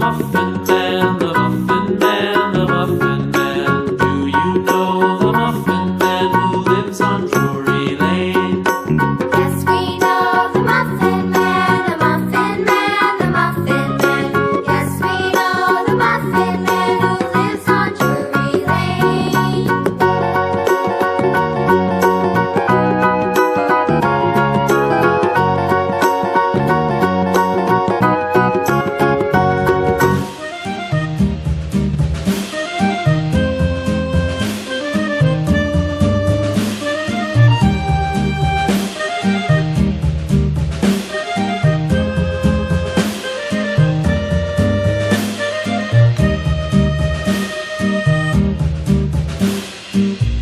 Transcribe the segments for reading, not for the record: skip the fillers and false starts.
Muffin Man, the Muffin Man, the Muffin Man. Do you know the Muffin Man who lives on Drury Lane? Yes, we know the Muffin Man, the Muffin Man, the Muffin Man. Yes, we know the Muffin Man who lives on Drury Lane.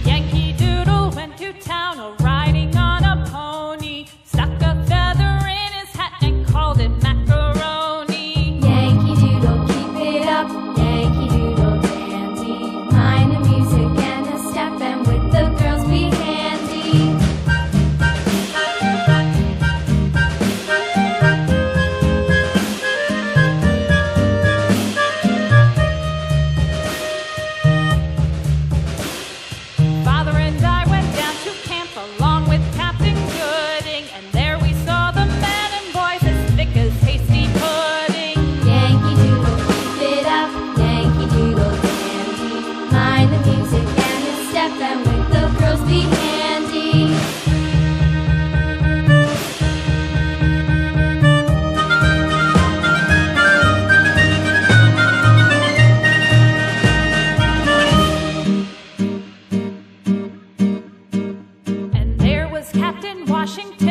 Yankee Doodle went to town riding on a pony, stuck a feather in his hat and called it macaroni. Yankee Doodle, keep it up, Yankee Doodle dandy. Mind the music and the step, and with the girls be handy. Father and I went down to camp along with Captain Gooding, and there we saw the men and boys as thick as hasty pudding. Yankee Doodle, keep it up, Yankee Doodle dandy. Mind the music and the step, and with the girls be handy. And there was Captain Washington